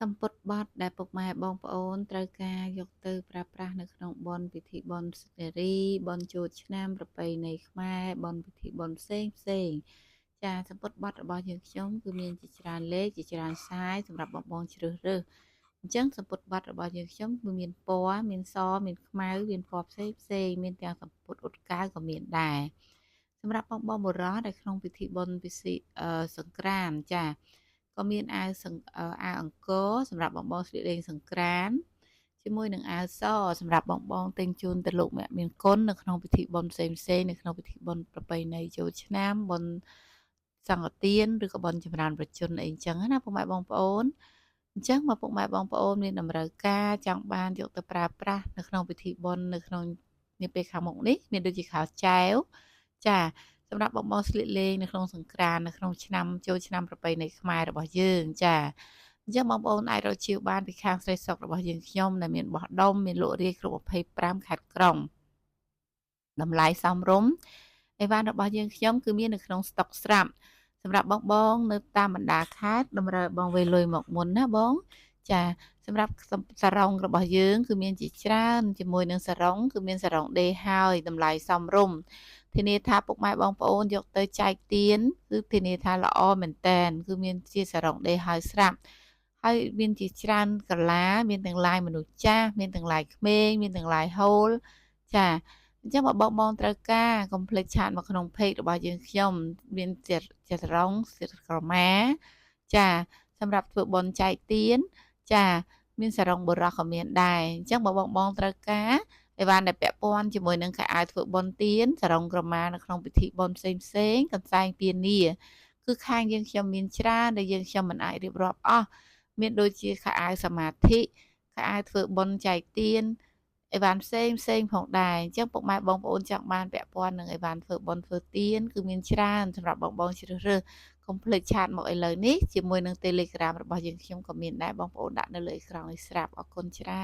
សំពត់បត់ដែលពុកម៉ែបងប្អូនត្រូវការយកទៅប្រើប្រាស់នៅក្នុងបុណ្យពិធីបុណ្យនារីបុណ្យចូលឆ្នាំប្រពៃណីខ្មែរបុណ្យពិធីបុណ្យផ្សេងចាសំពត់បត់របស់យើងខ្ញុំគឺមានជាច្រើនលេខជាច្រើនសាយសម្រាប់បងជ្រើសរើសអញ្ចឹងសំពត់បត់របស់យើងខ្ញុំគឺមានពណ៌មានសមានខ្មៅមានពណ៌ផ្សេងមានទាំងសំពត់អ៊ុតកៅក៏មានដែរសម្រាប់បងបុរសនៅក្នុងពិធីបុណ្យពិសេសសង្ក្រាន្តចាក៏មានអាវអង្គរសម្រាប់បងស្លៀកលេងសង្ក្រាន្តជាមួយនឹងអាវសសម្រាប់បងទិញជូនទៅលោកអ្នកមានគុណនៅក្នុងពិធីបុណ្យផ្សេងនៅក្នុងពិធីបុណ្យប្រពៃណីចូលឆ្នាំបុណ្យសង្ឃទានឬក៏បុណ្យចម្រើនប្រជជនអីចឹងណាពុកម៉ែបងប្អូនអញ្ចឹងមកពុកម៉ែបងប្អូនមានតម្រូវការចង់បានយកទៅប្រើប្រាស់នៅក្នុងពិធីបុណ្យនៅក្នុងនាពេលខាងមុខនេះមានដូចជាខោចែវចាសម្រាប់បងស្លៀកលេងនៅក្នុងសង្ក្រាន្តនៅក្នុងឆ្នាំចូលឆ្នាំប្រពៃណីខ្មែររបស់យើងចាអញ្ចឹងបងប្អូនអាចរកជាវបានពីខាងស្រីសុករបស់យើងខ្ញុំដែលមានបោះដុំមានលក់រាយគ្រប់25ខេត្តក្រុងតម្លៃសមរម្យអីវ៉ាន់របស់យើងខ្ញុំគឺមាននៅក្នុងស្តុកស្រាប់សម្រាប់បងនៅតាមបណ្ដាខេត្តតម្រូវបងវេលលុយមកមុនណាបងចាសម្រាប់សារ៉ុងរបស់យើងគឺមានជាច្រើនជាមួយនឹងសារ៉ុងគឺមានសារ៉ុងដេរហើយតម្លៃសមរម្យធានាថាពុកម៉ែបងប្អូនយកទៅចែកទានគឺធានាថាល្អមែនតែនគឺមានជាសារ៉ុងដេរហើយស្រាប់ហើយមានជាច្រើនកាឡាមានទាំងឡាយមនុស្សចាស់មានទាំងឡាយក្មេងមានទាំងឡាយហូលចាអញ្ចឹងបើបងត្រូវការកុំភ្លេចឆាតមកក្នុង page របស់យើងខ្ញុំមានជារងសិទ្ធក្រមាចាសម្រាប់ធ្វើបុណ្យចែកទានចាមានសារ៉ុងបុរសក៏មានដែរអញ្ចឹងបើបងត្រូវការអីវ៉ាន់ដែលពាក់ព័ន្ធជាមួយនឹងខោអាវធ្វើបុណ្យទានសារ៉ុងក្រមានៅក្នុងពិធីបុណ្យផ្សេងកន្សែងពានាគឺខាងយើងខ្ញុំមានច្រើនដែលយើងខ្ញុំមិនអាចរៀបរាប់អស់មានដូចជាខោអាវសមាធិខោអាវធ្វើបុណ្យចែកទានអីវ៉ាន់ផ្សេងផងដែរអញ្ចឹងពុកម៉ែបងប្អូនចង់បានពាក់ព័ន្ធនឹងអីវ៉ាន់ធ្វើបុណ្យធ្វើទានគឺមានច្រើនសម្រាប់បងជ្រើសរើសកុំភ្លេចឆាតមកឥឡូវនេះជាមួយនឹង Telegram របស់យើងខ្ញុំក៏មានដែរបងប្អូនដាក់នៅលើអេក្រង់នេះស្រាប់អរគុណច្រើន